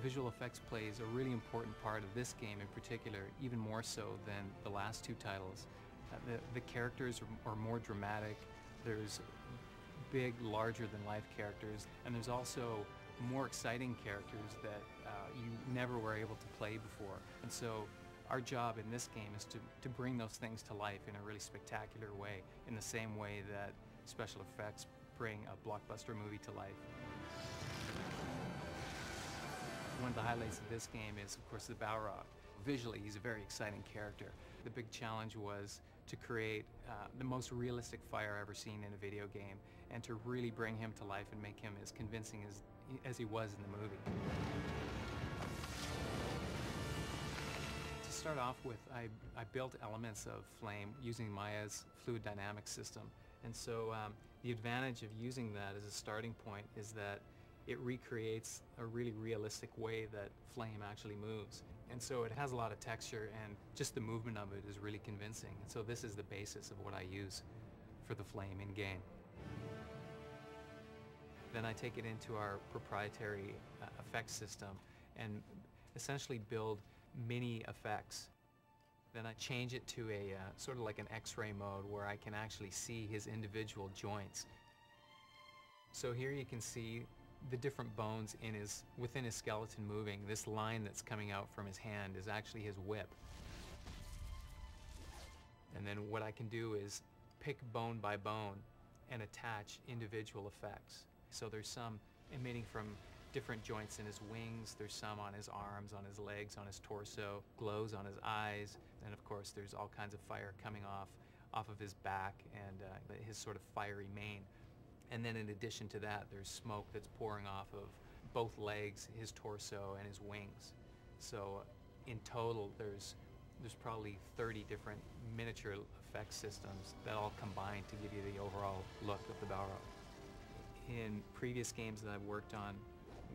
visual effects plays a really important part of this game in particular, even more so than the last two titles. The characters are more dramatic, there's big, larger-than-life characters, and there's also more exciting characters that you never were able to play before. And so our job in this game is to bring those things to life in a really spectacular way, in the same way that special effects bring a blockbuster movie to life. One of the highlights of this game is, of course, the Balrog. Visually, he's a very exciting character. The big challenge was to create the most realistic fire ever seen in a video game, and to really bring him to life and make him as convincing as he was in the movie. To start off with, I built elements of Flame using Maya's fluid dynamics system. And so the advantage of using that as a starting point is that it recreates a really realistic way that Flame actually moves. And so it has a lot of texture, and just the movement of it is really convincing. And so this is the basis of what I use for the Flame in-game. Then I take it into our proprietary effects system and essentially build mini effects. Then I change it to a sort of like an X-ray mode where I can actually see his individual joints. So here you can see the different bones within his skeleton moving. This line that's coming out from his hand is actually his whip. And then what I can do is pick bone by bone and attach individual effects. So there's some emitting from different joints in his wings, there's some on his arms, on his legs, on his torso, glows on his eyes, and of course there's all kinds of fire coming off of his back and his sort of fiery mane. And then in addition to that, there's smoke that's pouring off of both legs, his torso, and his wings. So in total, there's probably 30 different miniature effect systems that all combine to give you the overall look of the Balrog. In previous games that I've worked on,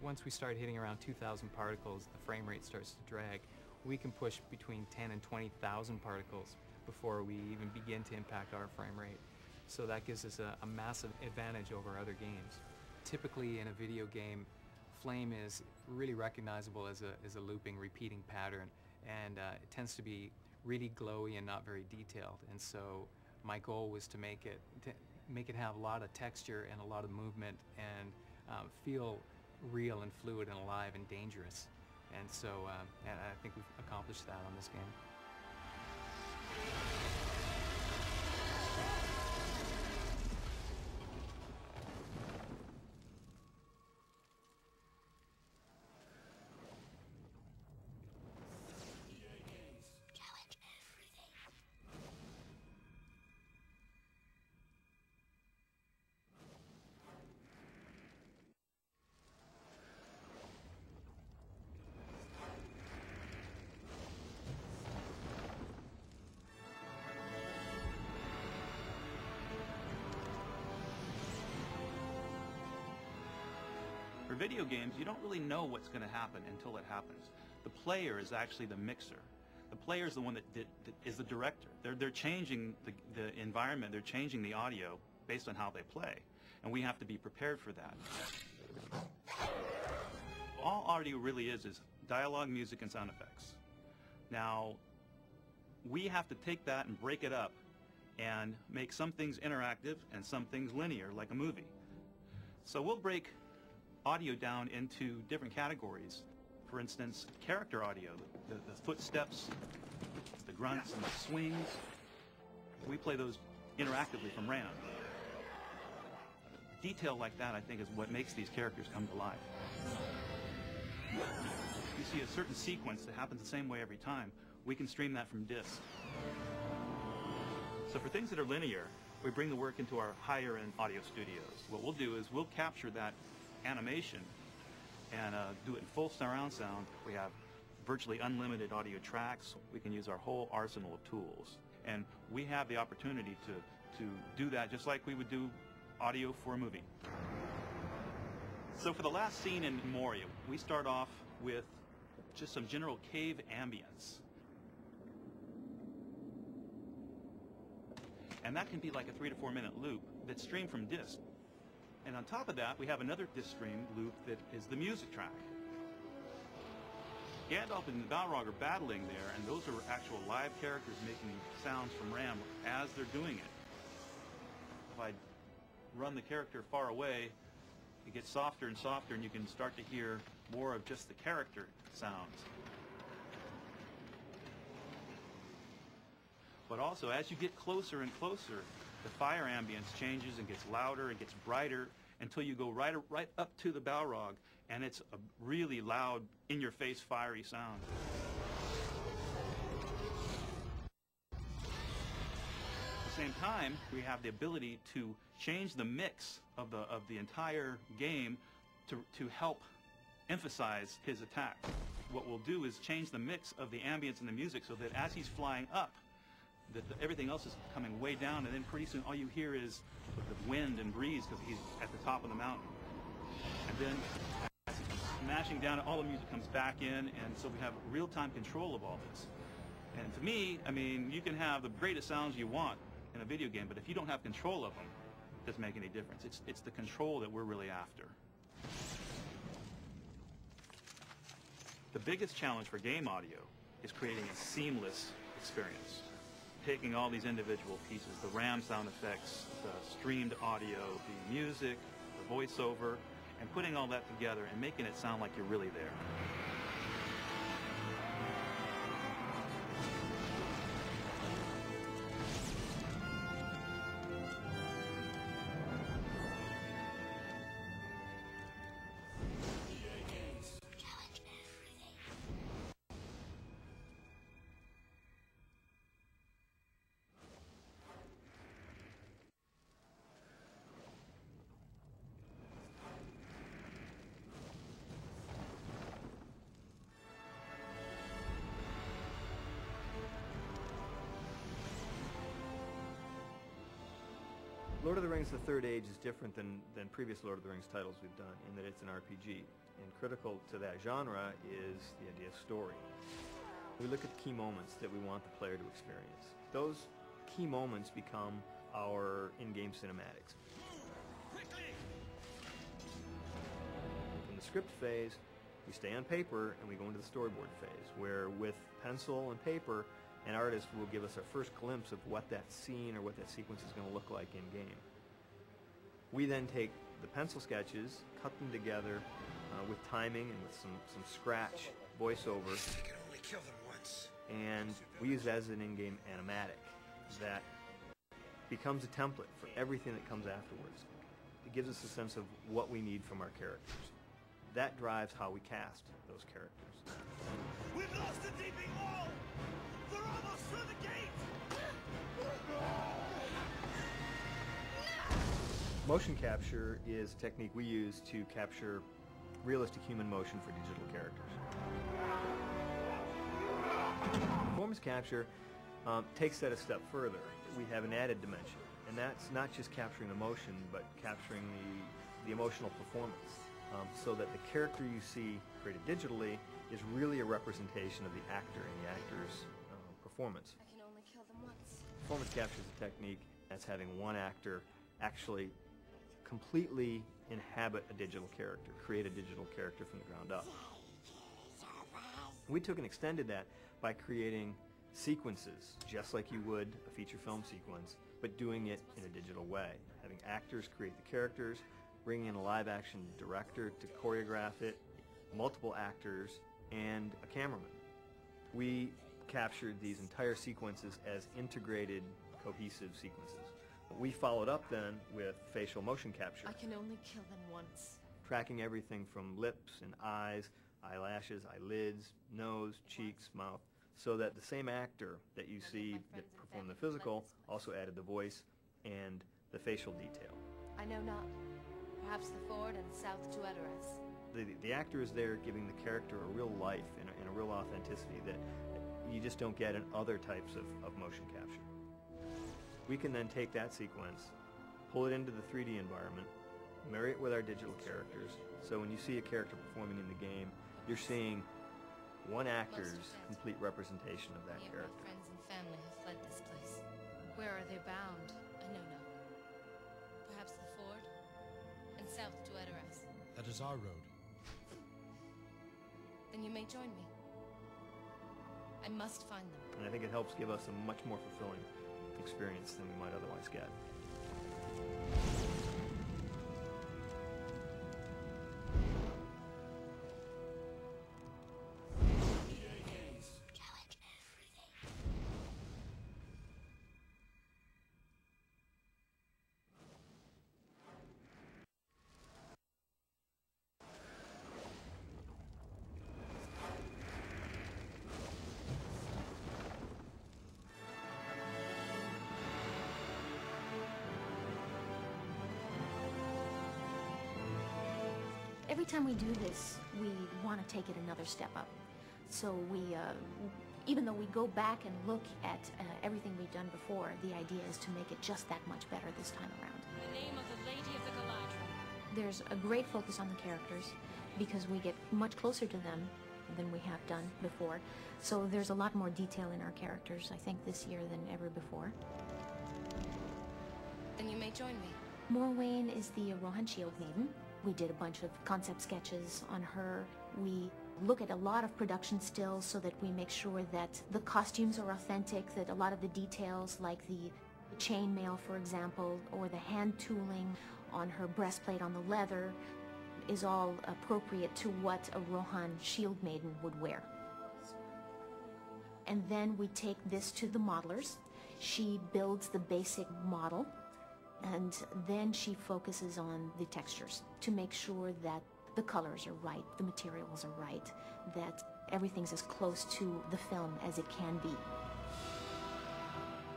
once we start hitting around 2,000 particles, the frame rate starts to drag. We can push between 10 and 20,000 particles before we even begin to impact our frame rate. So that gives us a massive advantage over other games. Typically in a video game, Flame is really recognizable as a looping, repeating pattern, and it tends to be really glowy and not very detailed. And so my goal was to make it have a lot of texture and a lot of movement and feel real and fluid and alive and dangerous. And so and I think we've accomplished that on this game. For video games, you don't really know what's going to happen until it happens. The player is actually the mixer. The player is the one that is the director. They're changing the environment, they're changing the audio based on how they play. And we have to be prepared for that. All audio really is dialogue, music, and sound effects. Now, we have to take that and break it up and make some things interactive and some things linear, like a movie. So we'll break audio down into different categories. For instance, character audio, the footsteps, the grunts and the swings. We play those interactively from RAM. Detail like that, I think, is what makes these characters come to life. You see a certain sequence that happens the same way every time. We can stream that from disk. So for things that are linear, we bring the work into our higher-end audio studios. What we'll do is we'll capture that animation and do it in full surround sound. We have virtually unlimited audio tracks. We can use our whole arsenal of tools. And we have the opportunity to do that just like we would do audio for a movie. So for the last scene in Moria, we start off with just some general cave ambience. And that can be like a 3 to 4 minute loop that's streamed from disk. And on top of that, we have another disk stream loop that is the music track. Gandalf and the Balrog are battling there, and those are actual live characters making sounds from Ram as they're doing it. If I run the character far away, it gets softer and softer, and you can start to hear more of just the character sounds. But also, as you get closer and closer, the fire ambience changes and gets louder and gets brighter until you go right up to the Balrog, and it's a really loud, in-your-face, fiery sound. At the same time, we have the ability to change the mix of the entire game to help emphasize his attack. What we'll do is change the mix of the ambience and the music so that as he's flying up, everything else is coming way down, and then pretty soon all you hear is the wind and breeze because he's at the top of the mountain. And then as he comes smashing down, all the music comes back in, and so we have real-time control of all this. And to me, I mean, you can have the greatest sounds you want in a video game, but if you don't have control of them, it doesn't make any difference. It's the control that we're really after. The biggest challenge for game audio is creating a seamless experience. Taking all these individual pieces, the RAM sound effects, the streamed audio, the music, the voiceover, and putting all that together and making it sound like you're really there. Lord of the Rings The Third Age is different than previous Lord of the Rings titles we've done in that it's an RPG. And critical to that genre is the idea of story. We look at the key moments that we want the player to experience. Those key moments become our in-game cinematics. In the script phase, we stay on paper and we go into the storyboard phase, where with pencil and paper, an artist will give us our first glimpse of what that scene or what that sequence is going to look like in-game. We then take the pencil sketches, cut them together with timing and with some scratch voiceover, I can only kill them once. and we use that as an in-game animatic that becomes a template for everything that comes afterwards. It gives us a sense of what we need from our characters. That drives how we cast those characters. We've lost the deeping wall! They're almost through the gate! Motion capture is a technique we use to capture realistic human motion for digital characters. Performance capture takes that a step further. We have an added dimension, and that's not just capturing the motion, but capturing the emotional performance, so that the character you see created digitally is really a representation of the actor and the actor's performance. I can only kill them once. Performance capture is a technique that's having one actor actually completely inhabit a digital character, create a digital character from the ground up. We took and extended that by creating sequences, just like you would a feature film sequence, but doing it in a digital way. Having actors create the characters, bringing in a live action director to choreograph it, multiple actors, and a cameraman. We captured these entire sequences as integrated, cohesive sequences. We followed up then with facial motion capture, I can only kill them once. tracking everything from lips and eyes, eyelashes, eyelids, nose, cheeks, mouth, so that the same actor that you see that performed the physical also added the voice and the facial detail. I know not. Perhaps the ford and south to Edoras. The actor is there giving the character a real life and a real authenticity that you just don't get in other types of motion capture. We can then take that sequence, pull it into the 3D environment, marry it with our digital characters, so when you see a character performing in the game, you're seeing one actor's complete representation of that Many of character. my friends and family have fled this place. Where are they bound? I know not. Perhaps the ford and south to Edoras. That is our road. Then you may join me. I must find them. And I think it helps give us a much more fulfilling experience than we might otherwise get. Every time we do this, we want to take it another step up. So even though we go back and look at everything we've done before, the idea is to make it just that much better this time around. In the name of the Lady of the Galadriel. There's a great focus on the characters because we get much closer to them than we have done before. So there's a lot more detail in our characters, I think, this year than ever before. Then you may join me. Morwain is the Rohan Shield Maiden. We did a bunch of concept sketches on her. We look at a lot of production stills so that we make sure that the costumes are authentic, that a lot of the details, like the chainmail, for example, or the hand tooling on her breastplate on the leather, is all appropriate to what a Rohan Shield Maiden would wear. And then we take this to the modelers. She builds the basic model, and then she focuses on the textures to make sure that the colors are right, the materials are right, that everything's as close to the film as it can be.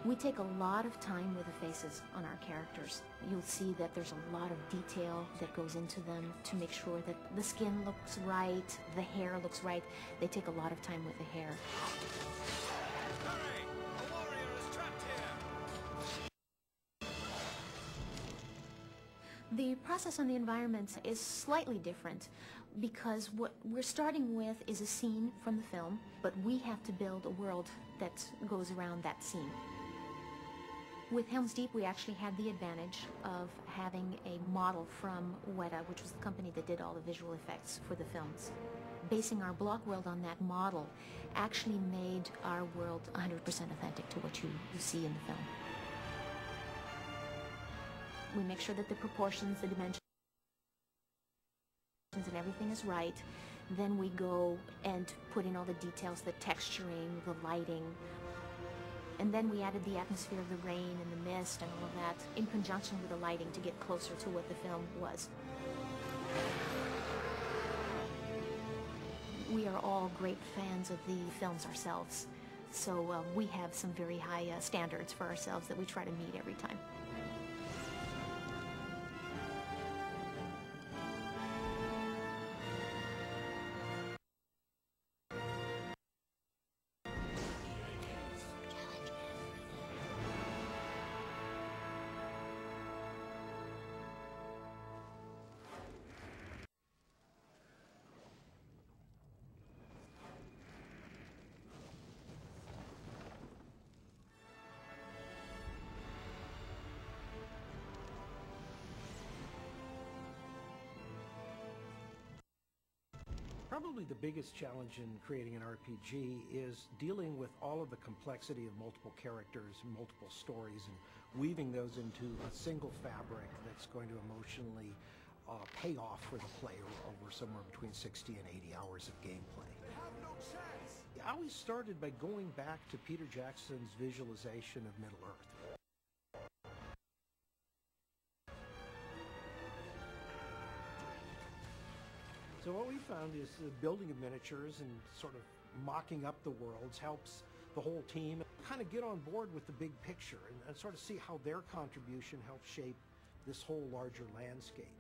We take a lot of time with the faces on our characters. You'll see that there's a lot of detail that goes into them to make sure that the skin looks right, the hair looks right. They take a lot of time with the hair. Hurry! A warrior is trapped here! The process on the environments is slightly different because what we're starting with is a scene from the film, but we have to build a world that goes around that scene. With Helm's Deep, we actually had the advantage of having a model from Weta, which was the company that did all the visual effects for the films. Basing our block world on that model actually made our world 100% authentic to what you see in the film. We make sure that the proportions, the dimensions, and everything is right. Then we go and put in all the details, the texturing, the lighting. And then we added the atmosphere of the rain and the mist and all of that in conjunction with the lighting to get closer to what the film was. We are all great fans of the films ourselves, so we have some very high standards for ourselves that we try to meet every time. Probably the biggest challenge in creating an RPG is dealing with all of the complexity of multiple characters and multiple stories and weaving those into a single fabric that's going to emotionally pay off for the player over somewhere between 60 and 80 hours of gameplay. They have no chance! I always started by going back to Peter Jackson's visualization of Middle-earth. So what we found is the building of miniatures and sort of mocking up the worlds helps the whole team kind of get on board with the big picture and sort of see how their contribution helps shape this whole larger landscape.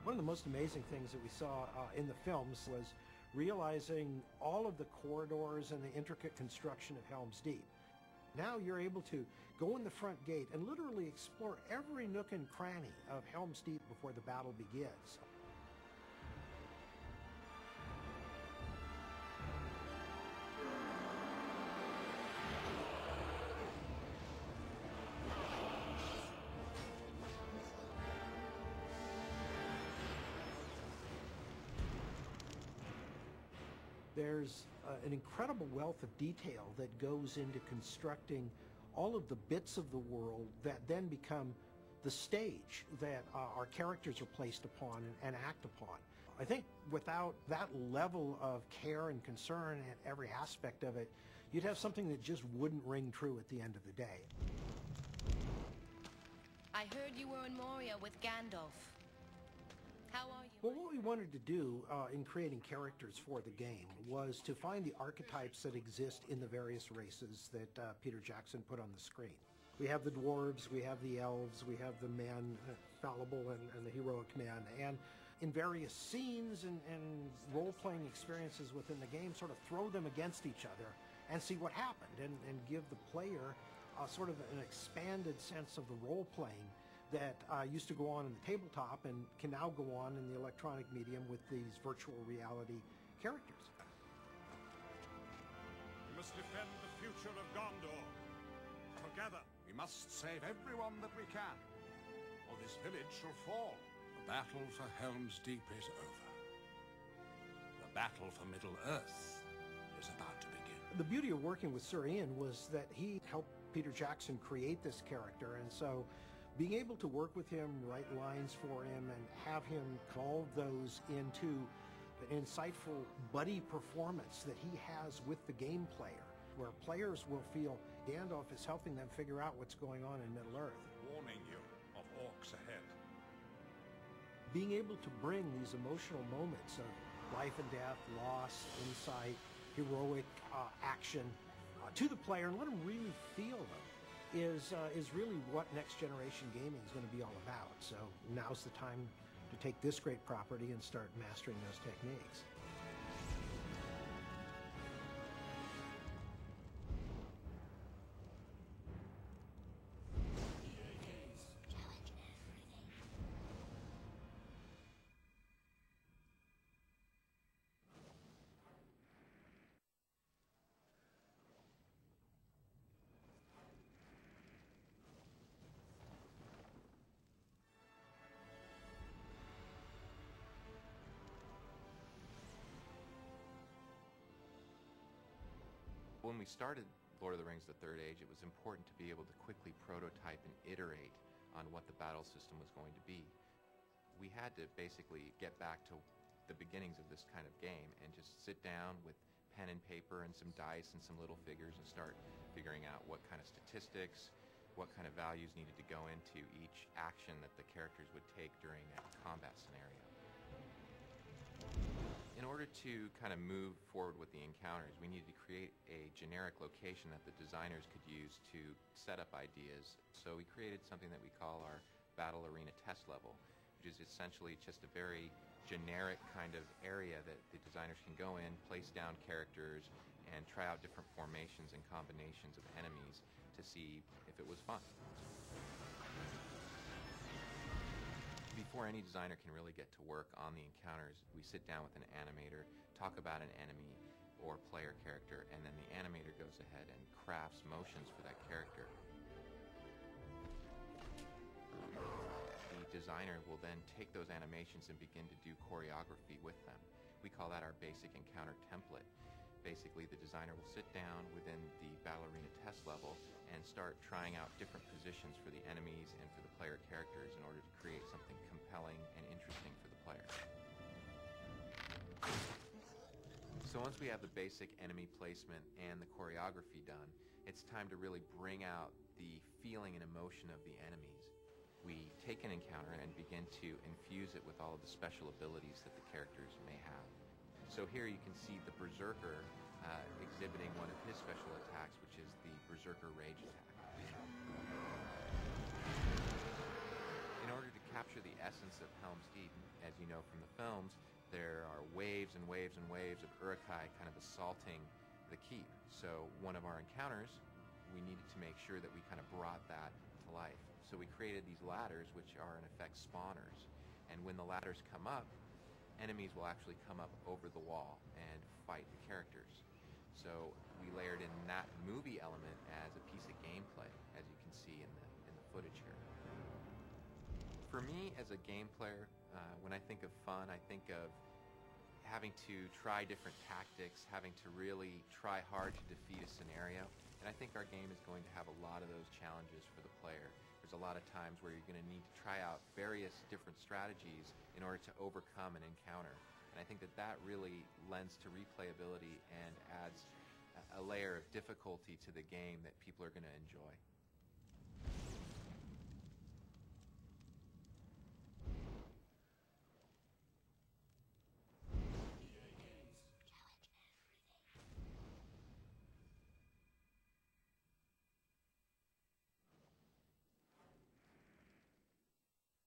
One of the most amazing things that we saw in the films was realizing all of the corridors and the intricate construction of Helm's Deep. Now you're able to go in the front gate and literally explore every nook and cranny of Helm's Deep before the battle begins. There's an incredible wealth of detail that goes into constructing all of the bits of the world that then become the stage that our characters are placed upon and act upon. I think without that level of care and concern at every aspect of it, you'd have something that just wouldn't ring true at the end of the day. I heard you were in Moria with Gandalf. How are you? Well, what we wanted to do in creating characters for the game was to find the archetypes that exist in the various races that Peter Jackson put on the screen. We have the dwarves, we have the elves, we have the men, fallible and the heroic men, and in various scenes and role-playing experiences within the game, sort of throw them against each other and see what happened, and give the player sort of an expanded sense of the role-playing that used to go on in the tabletop and can now go on in the electronic medium with these virtual reality characters. We must defend the future of Gondor. Together. We must save everyone that we can, or this village shall fall. The battle for Helm's Deep is over. The battle for Middle-earth is about to begin. The beauty of working with Sir Ian was that he helped Peter Jackson create this character, and so being able to work with him, write lines for him, and have him evolve those into an insightful buddy performance that he has with the game player, where players will feel Gandalf is helping them figure out what's going on in Middle-earth. Warning you of orcs ahead. Being able to bring these emotional moments of life and death, loss, insight, heroic action to the player and let them really feel them is really what next generation gaming is going to be all about. So now's the time to take this great property and start mastering those techniques. When we started Lord of the Rings The Third Age, it was important to be able to quickly prototype and iterate on what the battle system was going to be. We had to basically get back to the beginnings of this kind of game and just sit down with pen and paper and some dice and some little figures and start figuring out what kind of statistics, what kind of values needed to go into each action that the characters would take during a combat scenario. In order to kind of move forward with the encounters, we needed to create a generic location that the designers could use to set up ideas. So we created something that we call our Battle Arena Test Level, which is essentially just a very generic kind of area that the designers can go in, place down characters, and try out different formations and combinations of enemies to see if it was fun. Before any designer can really get to work on the encounters, we sit down with an animator, talk about an enemy or player character, and then the animator goes ahead and crafts motions for that character. The designer will then take those animations and begin to do choreography with them. We call that our basic encounter template. Basically, the designer will sit down within the Battle Arena Test Level and start trying out different positions for the enemies and for the player characters in order to create something compelling and interesting for the player. So once we have the basic enemy placement and the choreography done, it's time to really bring out the feeling and emotion of the enemies. We take an encounter and begin to infuse it with all of the special abilities that the characters may have. So here you can see the Berserker exhibiting one of his special attacks, which is the Berserker Rage attack. In order to capture the essence of Helm's Deep, as you know from the films, there are waves and waves and waves of Uruk-hai kind of assaulting the keep. So one of our encounters, we needed to make sure that we kind of brought that to life. So we created these ladders, which are in effect spawners. And when the ladders come up, enemies will actually come up over the wall and fight the characters. So we layered in that movie element as a piece of gameplay, as you can see in the footage here. For me, as a game player, when I think of fun, I think of having to try different tactics, having to really try hard to defeat a scenario. And I think our game is going to have a lot of those challenges for the player. There's a lot of times where you're going to need to try out various different strategies in order to overcome an encounter. And I think that that really lends to replayability and adds a layer of difficulty to the game that people are going to enjoy.